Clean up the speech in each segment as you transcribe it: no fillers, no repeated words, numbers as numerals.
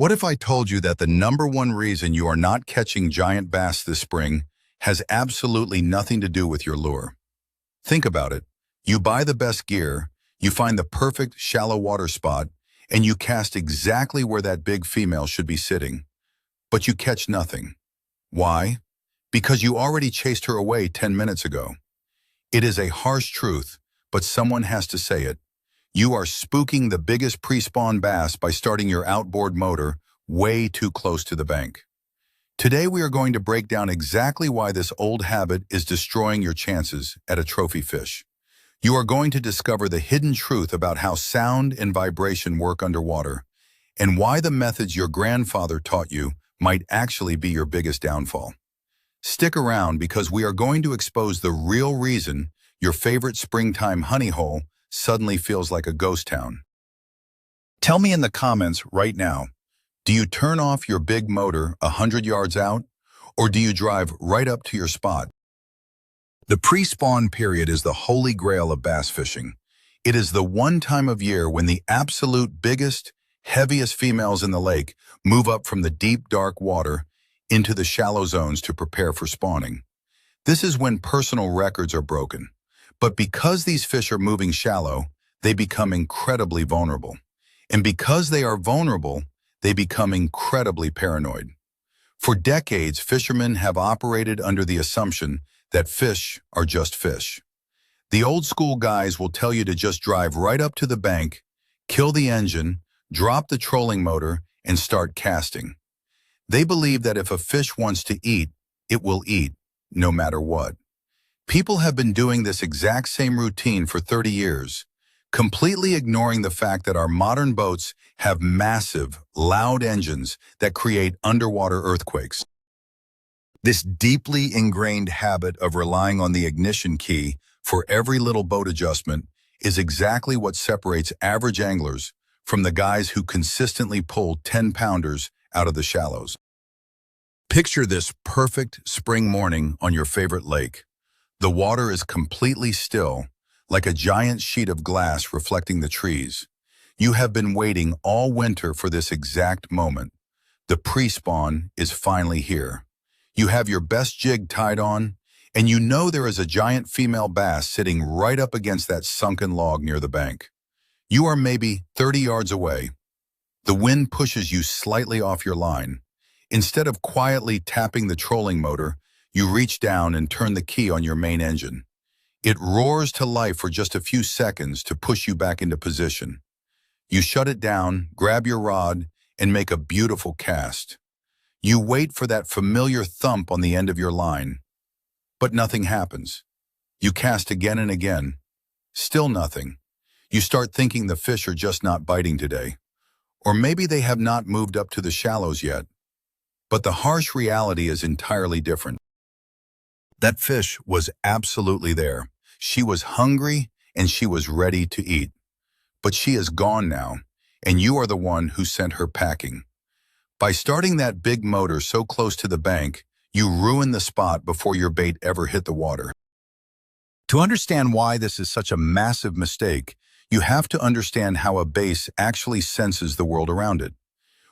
What if I told you that the #1 reason you are not catching giant bass this spring has absolutely nothing to do with your lure? Think about it. You buy the best gear, you find the perfect shallow water spot, and you cast exactly where that big female should be sitting. But you catch nothing. Why? Because you already chased her away 10 minutes ago. It is a harsh truth, but someone has to say it. You are spooking the biggest pre-spawn bass by starting your outboard motor way too close to the bank. Today we are going to break down exactly why this old habit is destroying your chances at a trophy fish. You are going to discover the hidden truth about how sound and vibration work underwater, and why the methods your grandfather taught you might actually be your biggest downfall. Stick around because we are going to expose the real reason your favorite springtime honey hole suddenly feels like a ghost town. Tell me in the comments right now, do you turn off your big motor 100 yards out, or do you drive right up to your spot? The pre-spawn period is the holy grail of bass fishing. It is the one time of year when the absolute biggest, heaviest females in the lake move up from the deep, dark water into the shallow zones to prepare for spawning. This is when personal records are broken. But because these fish are moving shallow, they become incredibly vulnerable. And because they are vulnerable, they become incredibly paranoid. For decades, fishermen have operated under the assumption that fish are just fish. The old school guys will tell you to just drive right up to the bank, kill the engine, drop the trolling motor, and start casting. They believe that if a fish wants to eat, it will eat, no matter what. People have been doing this exact same routine for 30 years, completely ignoring the fact that our modern boats have massive, loud engines that create underwater earthquakes. This deeply ingrained habit of relying on the ignition key for every little boat adjustment is exactly what separates average anglers from the guys who consistently pull 10-pounders out of the shallows. Picture this perfect spring morning on your favorite lake. The water is completely still, like a giant sheet of glass reflecting the trees. You have been waiting all winter for this exact moment. The pre-spawn is finally here. You have your best jig tied on, and you know there is a giant female bass sitting right up against that sunken log near the bank. You are maybe 30 yards away. The wind pushes you slightly off your line. Instead of quietly tapping the trolling motor, you reach down and turn the key on your main engine. It roars to life for just a few seconds to push you back into position. You shut it down, grab your rod, and make a beautiful cast. You wait for that familiar thump on the end of your line. But nothing happens. You cast again and again. Still nothing. You start thinking the fish are just not biting today. Or maybe they have not moved up to the shallows yet. But the harsh reality is entirely different. That fish was absolutely there. She was hungry and she was ready to eat. But she is gone now, and you are the one who sent her packing. By starting that big motor so close to the bank, you ruin the spot before your bait ever hit the water. To understand why this is such a massive mistake, you have to understand how a bass actually senses the world around it.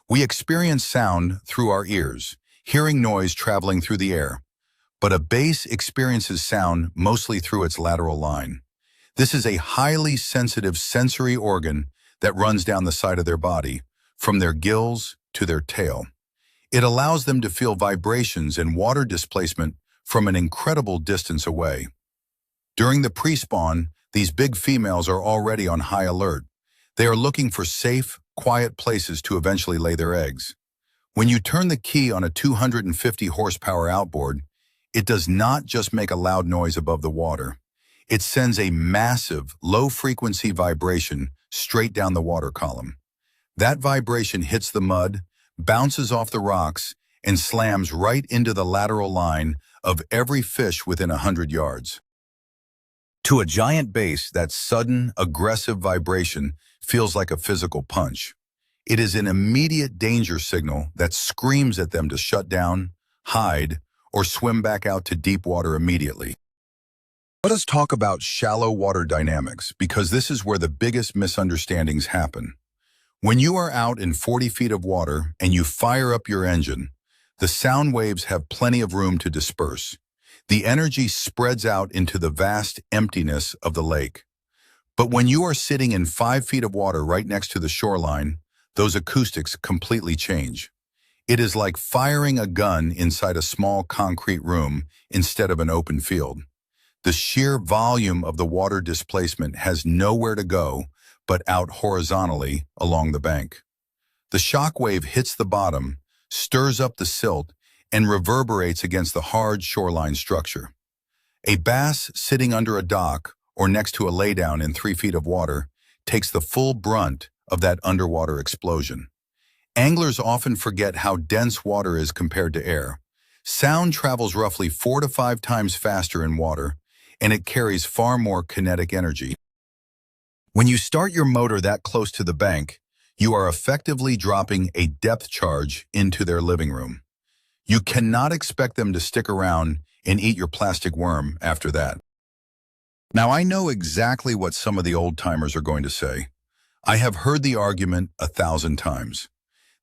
We experience sound through our ears, hearing noise traveling through the air. But a bass experiences sound mostly through its lateral line. This is a highly sensitive sensory organ that runs down the side of their body, from their gills to their tail. It allows them to feel vibrations and water displacement from an incredible distance away. During the pre-spawn, these big females are already on high alert. They are looking for safe, quiet places to eventually lay their eggs. When you turn the key on a 250 horsepower outboard, it does not just make a loud noise above the water. It sends a massive, low-frequency vibration straight down the water column. That vibration hits the mud, bounces off the rocks, and slams right into the lateral line of every fish within 100 yards. To a giant bass, that sudden, aggressive vibration feels like a physical punch. It is an immediate danger signal that screams at them to shut down, hide, or swim back out to deep water immediately. Let us talk about shallow water dynamics, because this is where the biggest misunderstandings happen. When you are out in 40 feet of water and you fire up your engine, the sound waves have plenty of room to disperse. The energy spreads out into the vast emptiness of the lake. But when you are sitting in 5 feet of water right next to the shoreline, those acoustics completely change. It is like firing a gun inside a small concrete room instead of an open field. The sheer volume of the water displacement has nowhere to go but out horizontally along the bank. The shockwave hits the bottom, stirs up the silt, and reverberates against the hard shoreline structure. A bass sitting under a dock or next to a laydown in 3 feet of water takes the full brunt of that underwater explosion. Anglers often forget how dense water is compared to air. Sound travels roughly 4 to 5 times faster in water, and it carries far more kinetic energy. When you start your motor that close to the bank, you are effectively dropping a depth charge into their living room. You cannot expect them to stick around and eat your plastic worm after that. Now, I know exactly what some of the old-timers are going to say. I have heard the argument 1,000 times.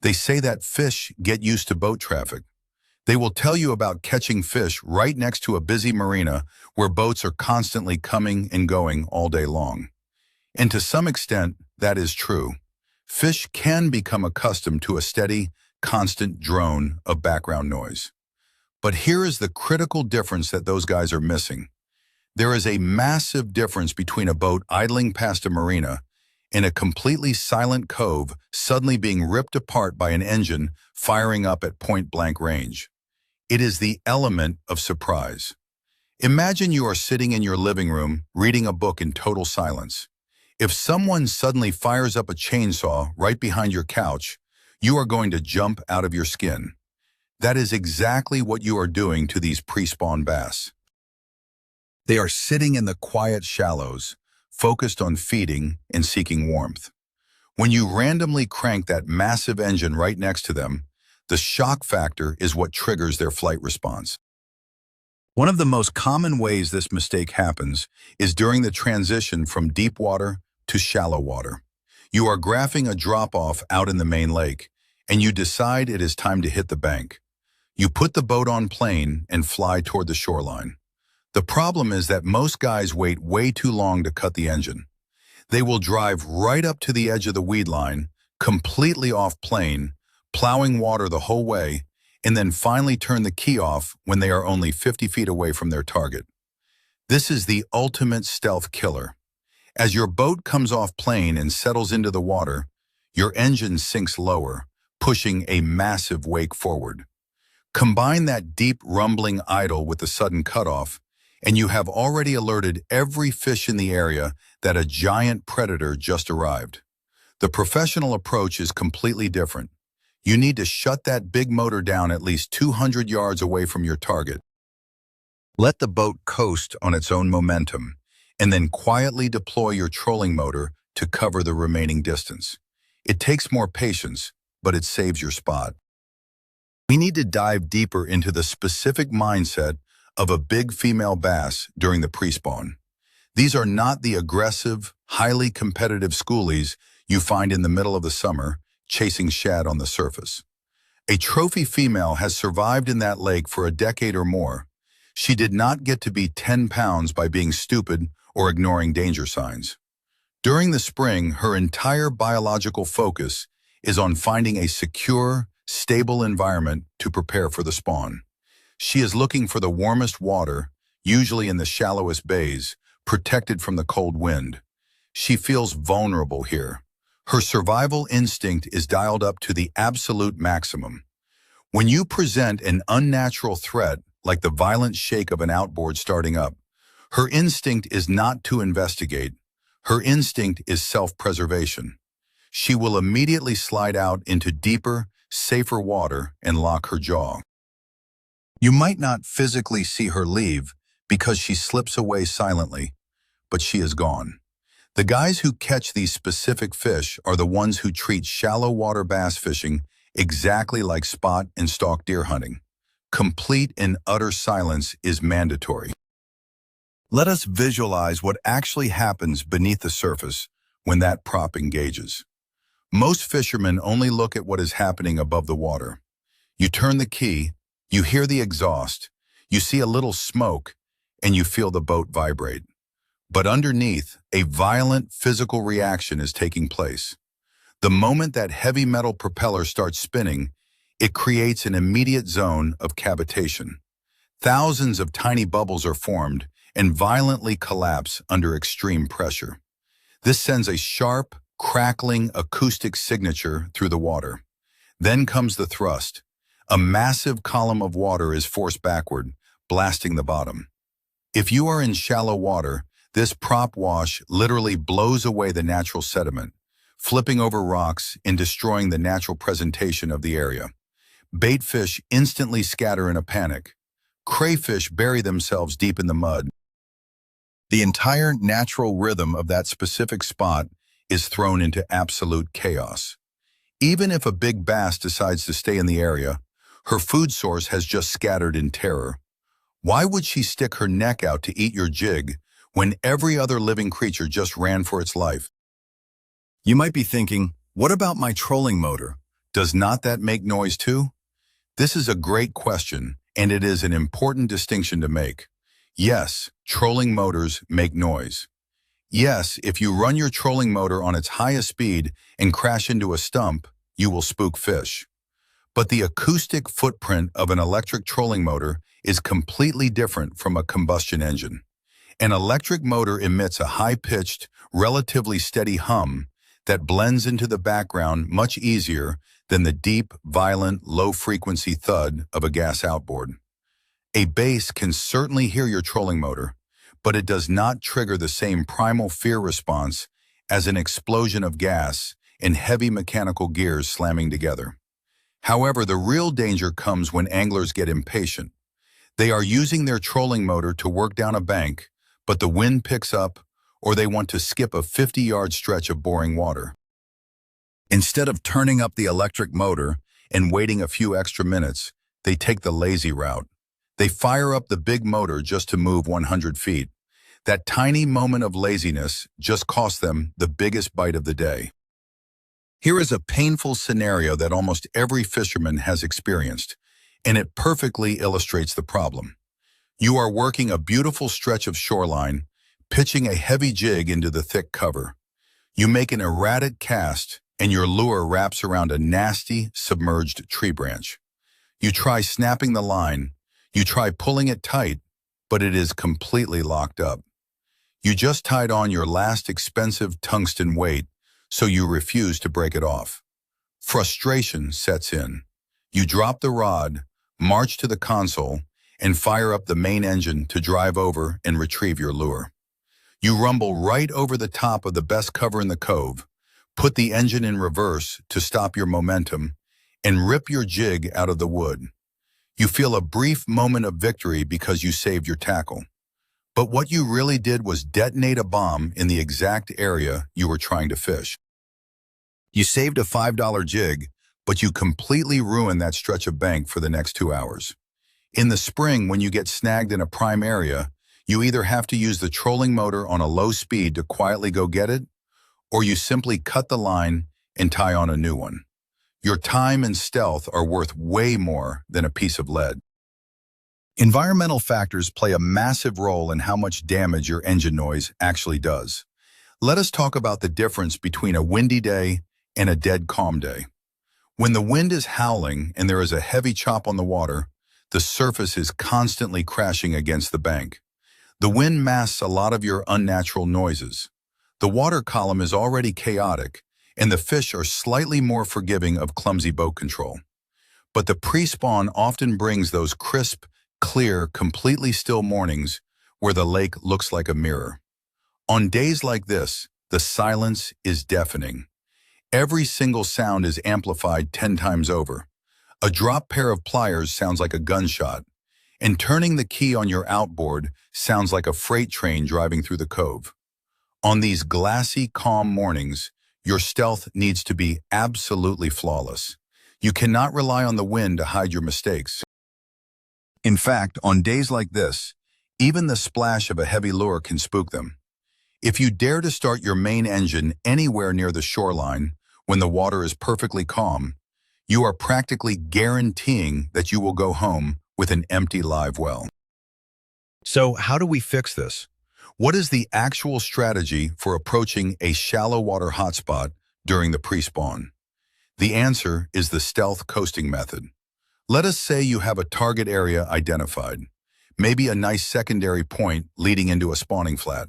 They say that fish get used to boat traffic. They will tell you about catching fish right next to a busy marina where boats are constantly coming and going all day long. And to some extent, that is true. Fish can become accustomed to a steady, constant drone of background noise. But here is the critical difference that those guys are missing. There is a massive difference between a boat idling past a marina and a completely silent cove suddenly being ripped apart by an engine firing up at point-blank range. It is the element of surprise. Imagine you are sitting in your living room reading a book in total silence. If someone suddenly fires up a chainsaw right behind your couch, you are going to jump out of your skin. That is exactly what you are doing to these pre-spawn bass. They are sitting in the quiet shallows, focused on feeding and seeking warmth. When you randomly crank that massive engine right next to them, the shock factor is what triggers their flight response. One of the most common ways this mistake happens is during the transition from deep water to shallow water. You are graphing a drop-off out in the main lake, and you decide it is time to hit the bank. You put the boat on plane and fly toward the shoreline. The problem is that most guys wait way too long to cut the engine. They will drive right up to the edge of the weed line, completely off plane, plowing water the whole way, and then finally turn the key off when they are only 50 feet away from their target. This is the ultimate stealth killer. As your boat comes off plane and settles into the water, your engine sinks lower, pushing a massive wake forward. Combine that deep rumbling idle with the sudden cutoff, and you have already alerted every fish in the area that a giant predator just arrived. The professional approach is completely different. You need to shut that big motor down at least 200 yards away from your target. Let the boat coast on its own momentum, and then quietly deploy your trolling motor to cover the remaining distance. It takes more patience, but it saves your spot. We need to dive deeper into the specific mindset of a big female bass during the pre-spawn. These are not the aggressive, highly competitive schoolies you find in the middle of the summer chasing shad on the surface. A trophy female has survived in that lake for a decade or more. She did not get to be 10 pounds by being stupid or ignoring danger signs. During the spring, her entire biological focus is on finding a secure, stable environment to prepare for the spawn. She is looking for the warmest water, usually in the shallowest bays, protected from the cold wind. She feels vulnerable here. Her survival instinct is dialed up to the absolute maximum. When you present an unnatural threat, like the violent shake of an outboard starting up, her instinct is not to investigate. Her instinct is self-preservation. She will immediately slide out into deeper, safer water and lock her jaw. You might not physically see her leave because she slips away silently, but she is gone. The guys who catch these specific fish are the ones who treat shallow water bass fishing exactly like spot and stalk deer hunting. Complete and utter silence is mandatory. Let us visualize what actually happens beneath the surface when that prop engages. Most fishermen only look at what is happening above the water. You turn the key, you hear the exhaust, you see a little smoke, and you feel the boat vibrate. But underneath, a violent physical reaction is taking place. The moment that heavy metal propeller starts spinning, it creates an immediate zone of cavitation. Thousands of tiny bubbles are formed and violently collapse under extreme pressure. This sends a sharp, crackling acoustic signature through the water. Then comes the thrust. A massive column of water is forced backward, blasting the bottom. If you are in shallow water, this prop wash literally blows away the natural sediment, flipping over rocks and destroying the natural presentation of the area. Bait fish instantly scatter in a panic. Crayfish bury themselves deep in the mud. The entire natural rhythm of that specific spot is thrown into absolute chaos. Even if a big bass decides to stay in the area, her food source has just scattered in terror. Why would she stick her neck out to eat your jig when every other living creature just ran for its life? You might be thinking, what about my trolling motor? Does not that make noise too? This is a great question, and it is an important distinction to make. Yes, trolling motors make noise. Yes, if you run your trolling motor on its highest speed and crash into a stump, you will spook fish. But the acoustic footprint of an electric trolling motor is completely different from a combustion engine. An electric motor emits a high-pitched, relatively steady hum that blends into the background much easier than the deep, violent, low-frequency thud of a gas outboard. A bass can certainly hear your trolling motor, but it does not trigger the same primal fear response as an explosion of gas and heavy mechanical gears slamming together. However, the real danger comes when anglers get impatient. They are using their trolling motor to work down a bank, but the wind picks up, or they want to skip a 50-yard stretch of boring water. Instead of turning up the electric motor and waiting a few extra minutes, they take the lazy route. They fire up the big motor just to move 100 feet. That tiny moment of laziness just costs them the biggest bite of the day. Here is a painful scenario that almost every fisherman has experienced, and it perfectly illustrates the problem. You are working a beautiful stretch of shoreline, pitching a heavy jig into the thick cover. You make an erratic cast, and your lure wraps around a nasty, submerged tree branch. You try snapping the line, you try pulling it tight, but it is completely locked up. You just tied on your last expensive tungsten weight, so you refuse to break it off. Frustration sets in. You drop the rod, march to the console, and fire up the main engine to drive over and retrieve your lure. You rumble right over the top of the best cover in the cove, put the engine in reverse to stop your momentum, and rip your jig out of the wood. You feel a brief moment of victory because you saved your tackle. But what you really did was detonate a bomb in the exact area you were trying to fish. You saved a $5 jig, but you completely ruined that stretch of bank for the next 2 hours. In the spring, when you get snagged in a prime area, you either have to use the trolling motor on a low speed to quietly go get it, or you simply cut the line and tie on a new one. Your time and stealth are worth way more than a piece of lead. Environmental factors play a massive role in how much damage your engine noise actually does. Let us talk about the difference between a windy day and a dead calm day. When the wind is howling and there is a heavy chop on the water, the surface is constantly crashing against the bank. The wind masks a lot of your unnatural noises. The water column is already chaotic, and the fish are slightly more forgiving of clumsy boat control. But the pre-spawn often brings those crisp, clear, completely still mornings where the lake looks like a mirror. On days like this, the silence is deafening. Every single sound is amplified 10 times over. A dropped pair of pliers sounds like a gunshot, and turning the key on your outboard sounds like a freight train driving through the cove. On these glassy, calm mornings, your stealth needs to be absolutely flawless. You cannot rely on the wind to hide your mistakes. In fact, on days like this, even the splash of a heavy lure can spook them. If you dare to start your main engine anywhere near the shoreline, when the water is perfectly calm, you are practically guaranteeing that you will go home with an empty live well. So how do we fix this? What is the actual strategy for approaching a shallow water hotspot during the pre-spawn? The answer is the stealth coasting method. Let us say you have a target area identified, maybe a nice secondary point leading into a spawning flat.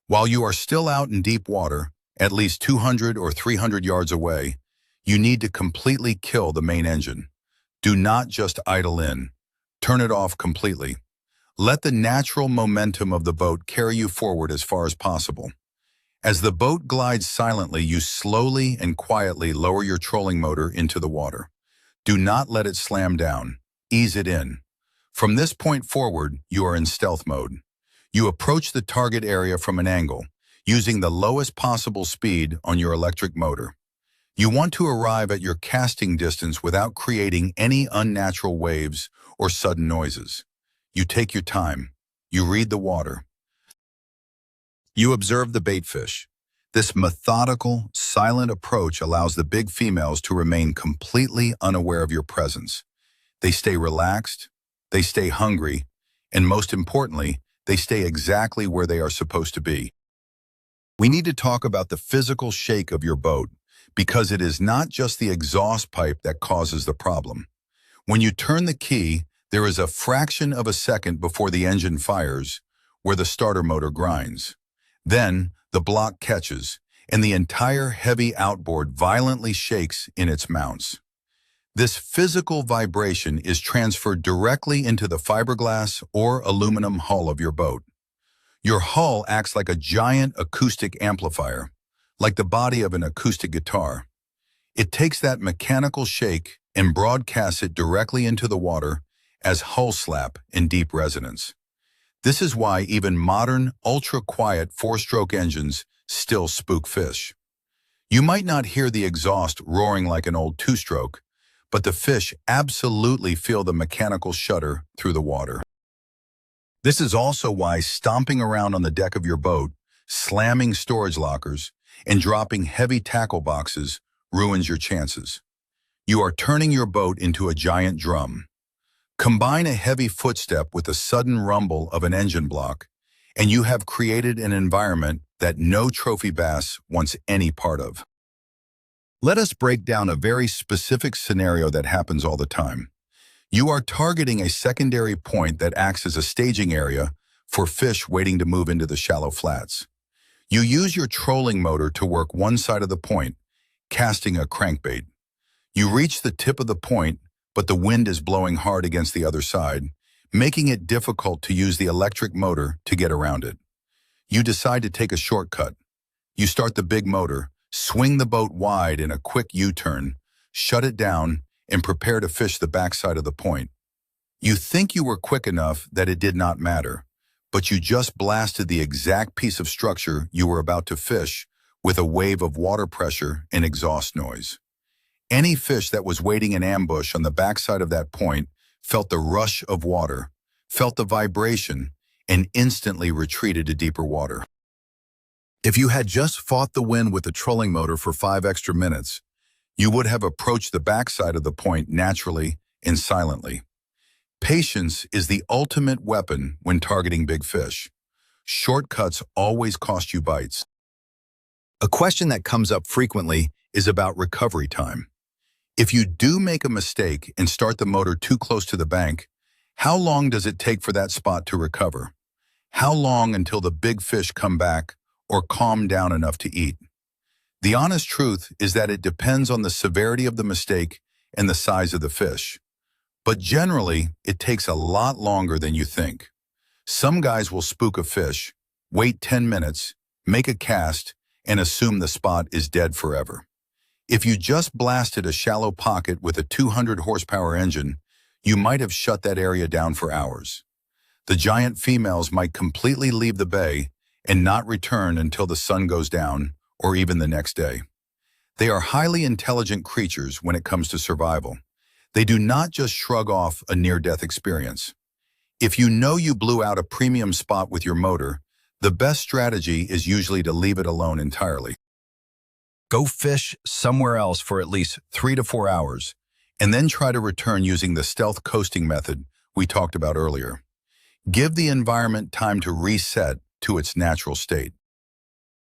While you are still out in deep water, at least 200 or 300 yards away, you need to completely kill the main engine. Do not just idle in. Turn it off completely. Let the natural momentum of the boat carry you forward as far as possible. As the boat glides silently, you slowly and quietly lower your trolling motor into the water. Do not let it slam down. Ease it in. From this point forward, you are in stealth mode. You approach the target area from an angle, using the lowest possible speed on your electric motor. You want to arrive at your casting distance without creating any unnatural waves or sudden noises. You take your time. You read the water. You observe the bait fish. This methodical, silent approach allows the big females to remain completely unaware of your presence. They stay relaxed, they stay hungry, and most importantly, they stay exactly where they are supposed to be. We need to talk about the physical shake of your boat, because it is not just the exhaust pipe that causes the problem. When you turn the key, there is a fraction of a second before the engine fires, where the starter motor grinds. Then, the block catches, and the entire heavy outboard violently shakes in its mounts. This physical vibration is transferred directly into the fiberglass or aluminum hull of your boat. Your hull acts like a giant acoustic amplifier, like the body of an acoustic guitar. It takes that mechanical shake and broadcasts it directly into the water as hull slap in deep resonance. This is why even modern, ultra-quiet four-stroke engines still spook fish. You might not hear the exhaust roaring like an old two-stroke, but the fish absolutely feel the mechanical shudder through the water. This is also why stomping around on the deck of your boat, slamming storage lockers, and dropping heavy tackle boxes ruins your chances. You are turning your boat into a giant drum. Combine a heavy footstep with the sudden rumble of an engine block, and you have created an environment that no trophy bass wants any part of. Let us break down a very specific scenario that happens all the time. You are targeting a secondary point that acts as a staging area for fish waiting to move into the shallow flats. You use your trolling motor to work one side of the point, casting a crankbait. You reach the tip of the point, but the wind is blowing hard against the other side, making it difficult to use the electric motor to get around it. You decide to take a shortcut. You start the big motor, swing the boat wide in a quick U-turn, shut it down, and prepare to fish the backside of the point. You think you were quick enough that it did not matter, but you just blasted the exact piece of structure you were about to fish with a wave of water pressure and exhaust noise. Any fish that was waiting in ambush on the backside of that point felt the rush of water, felt the vibration, and instantly retreated to deeper water. If you had just fought the wind with the trolling motor for 5 extra minutes, you would have approached the backside of the point naturally and silently. Patience is the ultimate weapon when targeting big fish. Shortcuts always cost you bites. A question that comes up frequently is about recovery time. If you do make a mistake and start the motor too close to the bank, how long does it take for that spot to recover? How long until the big fish come back or calm down enough to eat? The honest truth is that it depends on the severity of the mistake and the size of the fish. But generally, it takes a lot longer than you think. Some guys will spook a fish, wait 10 minutes, make a cast, and assume the spot is dead forever. If you just blasted a shallow pocket with a 200 horsepower engine, you might have shut that area down for hours. The giant females might completely leave the bay and not return until the sun goes down or even the next day. They are highly intelligent creatures when it comes to survival. They do not just shrug off a near-death experience. If you know you blew out a premium spot with your motor, the best strategy is usually to leave it alone entirely. Go fish somewhere else for at least 3 to 4 hours, and then try to return using the stealth coasting method we talked about earlier. Give the environment time to reset to its natural state.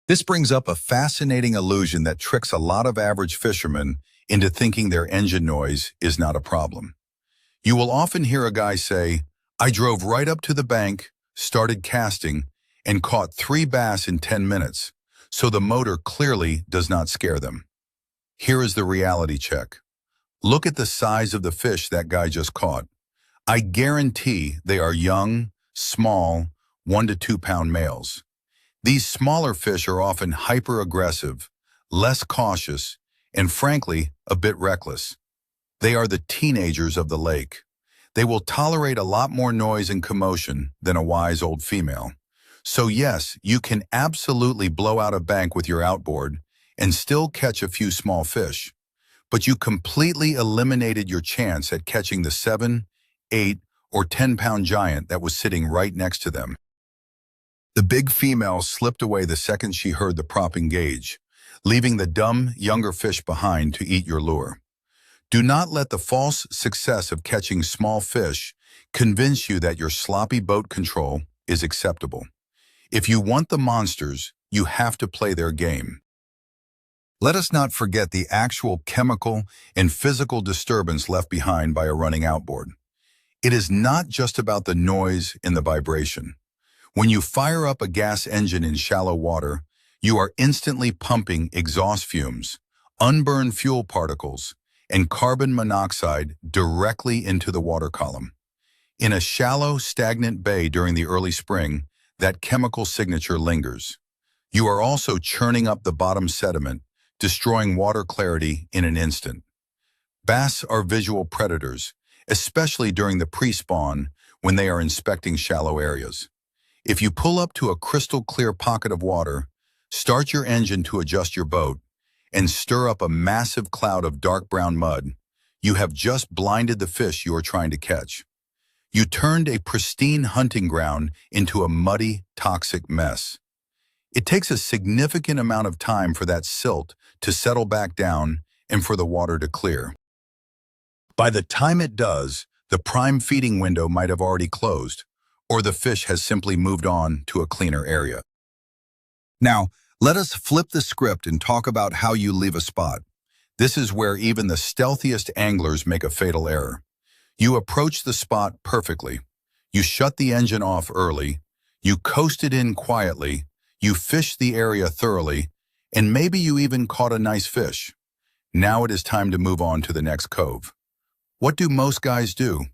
This brings up a fascinating illusion that tricks a lot of average fishermen into thinking their engine noise is not a problem. You will often hear a guy say, "I drove right up to the bank, started casting, and caught 3 bass in 10 minutes, so the motor clearly does not scare them." Here is the reality check. Look at the size of the fish that guy just caught. I guarantee they are young, small, 1 to 2 pound males. These smaller fish are often hyper-aggressive, less cautious, and frankly, a bit reckless. They are the teenagers of the lake. They will tolerate a lot more noise and commotion than a wise old female. So yes, you can absolutely blow out a bank with your outboard and still catch a few small fish, but you completely eliminated your chance at catching the 7, 8, or 10-pound giant that was sitting right next to them. The big female slipped away the second she heard the prop engage, leaving the dumb, younger fish behind to eat your lure. Do not let the false success of catching small fish convince you that your sloppy boat control is acceptable. If you want the monsters, you have to play their game. Let us not forget the actual chemical and physical disturbance left behind by a running outboard. It is not just about the noise and the vibration. When you fire up a gas engine in shallow water, you are instantly pumping exhaust fumes, unburned fuel particles, and carbon monoxide directly into the water column. In a shallow, stagnant bay during the early spring, that chemical signature lingers. You are also churning up the bottom sediment, destroying water clarity in an instant. Bass are visual predators, especially during the pre-spawn when they are inspecting shallow areas. If you pull up to a crystal clear pocket of water, start your engine to adjust your boat, and stir up a massive cloud of dark brown mud, you have just blinded the fish you are trying to catch. You turned a pristine hunting ground into a muddy, toxic mess. It takes a significant amount of time for that silt to settle back down and for the water to clear. By the time it does, the prime feeding window might have already closed, or the fish has simply moved on to a cleaner area. Now, let us flip the script and talk about how you leave a spot. This is where even the stealthiest anglers make a fatal error. You approach the spot perfectly. You shut the engine off early. You coast it in quietly. You fish the area thoroughly, and maybe you even caught a nice fish. Now it is time to move on to the next cove. What do most guys do?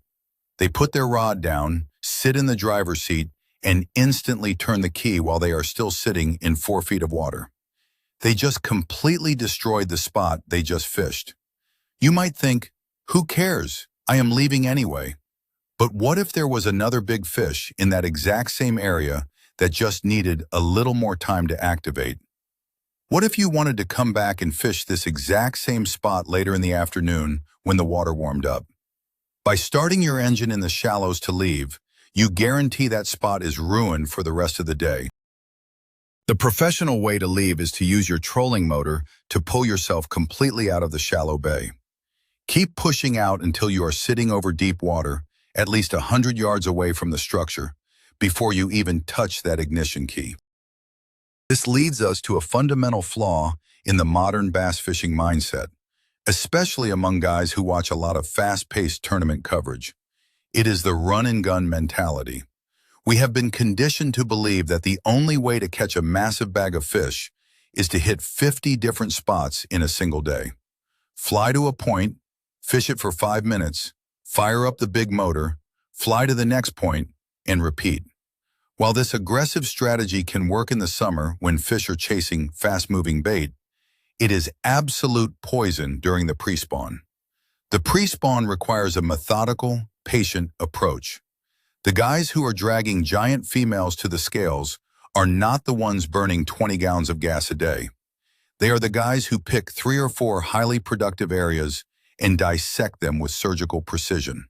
They put their rod down, sit in the driver's seat, and instantly turn the key while they are still sitting in 4 feet of water. They just completely destroyed the spot they just fished. You might think, who cares? I am leaving anyway. But what if there was another big fish in that exact same area that just needed a little more time to activate? What if you wanted to come back and fish this exact same spot later in the afternoon when the water warmed up? By starting your engine in the shallows to leave, you guarantee that spot is ruined for the rest of the day. The professional way to leave is to use your trolling motor to pull yourself completely out of the shallow bay. Keep pushing out until you are sitting over deep water, at least 100 yards away from the structure, before you even touch that ignition key. This leads us to a fundamental flaw in the modern bass fishing mindset, especially among guys who watch a lot of fast-paced tournament coverage. It is the run-and-gun mentality. We have been conditioned to believe that the only way to catch a massive bag of fish is to hit 50 different spots in a single day. Fly to a point, fish it for 5 minutes, fire up the big motor, fly to the next point, and repeat. While this aggressive strategy can work in the summer when fish are chasing fast-moving bait, it is absolute poison during the pre-spawn. The pre-spawn requires a methodical, patient approach. The guys who are dragging giant females to the scales are not the ones burning 20 gallons of gas a day. They are the guys who pick 3 or 4 highly productive areas and dissect them with surgical precision.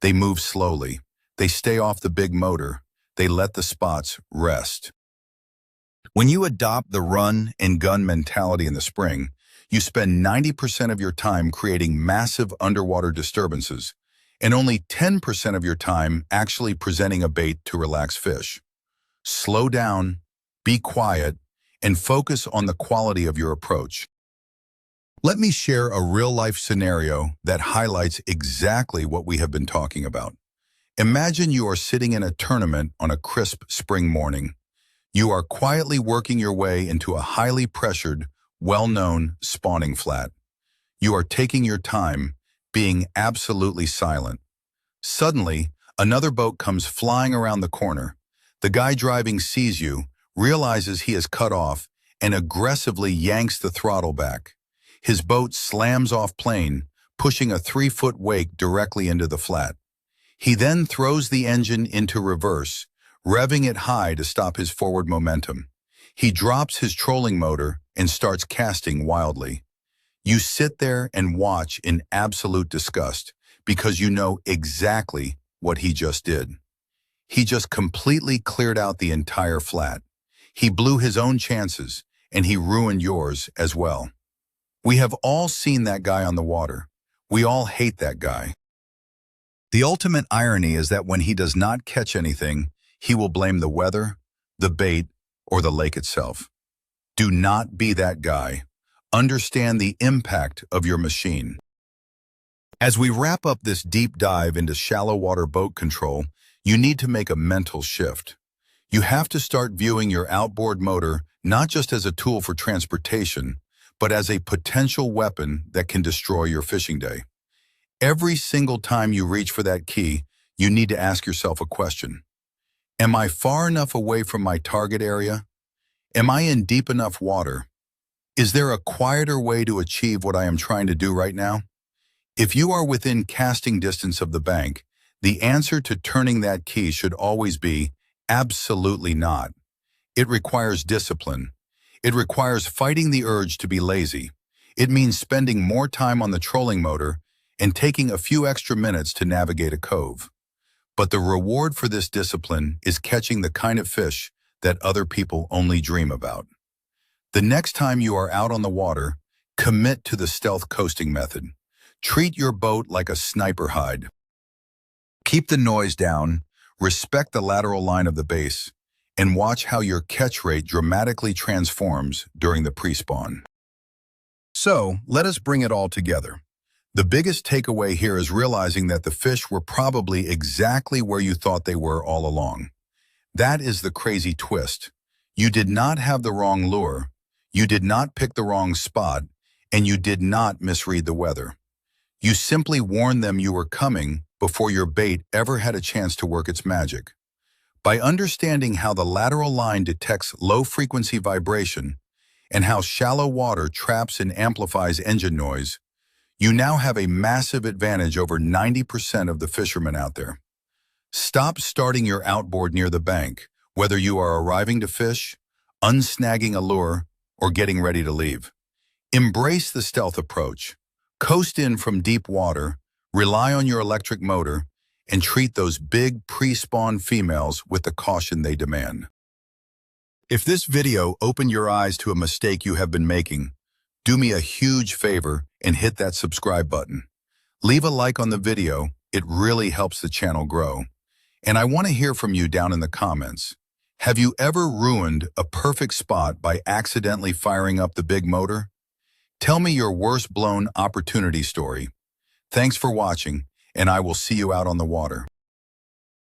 They move slowly. They stay off the big motor. They let the spots rest. When you adopt the run and gun mentality in the spring, you spend 90% of your time creating massive underwater disturbances, and only 10% of your time actually presenting a bait to relax fish. Slow down, be quiet, and focus on the quality of your approach. Let me share a real-life scenario that highlights exactly what we have been talking about. Imagine you are sitting in a tournament on a crisp spring morning. You are quietly working your way into a highly pressured, well-known spawning flat. You are taking your time, being absolutely silent. Suddenly, another boat comes flying around the corner. The guy driving sees you, realizes he is cut off, and aggressively yanks the throttle back. His boat slams off plane, pushing a 3-foot wake directly into the flat. He then throws the engine into reverse, revving it high to stop his forward momentum. He drops his trolling motor and starts casting wildly. You sit there and watch in absolute disgust because you know exactly what he just did. He just completely cleared out the entire flat. He blew his own chances, and he ruined yours as well. We have all seen that guy on the water. We all hate that guy. The ultimate irony is that when he does not catch anything, he will blame the weather, the bait, or the lake itself. Do not be that guy. Understand the impact of your machine. As we wrap up this deep dive into shallow water boat control, you need to make a mental shift. You have to start viewing your outboard motor not just as a tool for transportation, but as a potential weapon that can destroy your fishing day. Every single time you reach for that key, you need to ask yourself a question. Am I far enough away from my target area? Am I in deep enough water? Is there a quieter way to achieve what I am trying to do right now? If you are within casting distance of the bank, the answer to turning that key should always be absolutely not. It requires discipline. It requires fighting the urge to be lazy. It means spending more time on the trolling motor and taking a few extra minutes to navigate a cove. But the reward for this discipline is catching the kind of fish that other people only dream about. The next time you are out on the water, commit to the stealth coasting method. Treat your boat like a sniper hide. Keep the noise down, respect the lateral line of the base, and watch how your catch rate dramatically transforms during the pre-spawn. So, let us bring it all together. The biggest takeaway here is realizing that the fish were probably exactly where you thought they were all along. That is the crazy twist. You did not have the wrong lure, you did not pick the wrong spot, and you did not misread the weather. You simply warned them you were coming before your bait ever had a chance to work its magic. By understanding how the lateral line detects low-frequency vibration and how shallow water traps and amplifies engine noise, you now have a massive advantage over 90% of the fishermen out there. Stop starting your outboard near the bank, whether you are arriving to fish, unsnagging a lure, or getting ready to leave. Embrace the stealth approach. Coast in from deep water, rely on your electric motor, and treat those big pre-spawn females with the caution they demand. If this video opened your eyes to a mistake you have been making, do me a huge favor and hit that subscribe button. Leave a like on the video, it really helps the channel grow. And I want to hear from you down in the comments. Have you ever ruined a perfect spot by accidentally firing up the big motor? Tell me your worst blown opportunity story. Thanks for watching, and I will see you out on the water.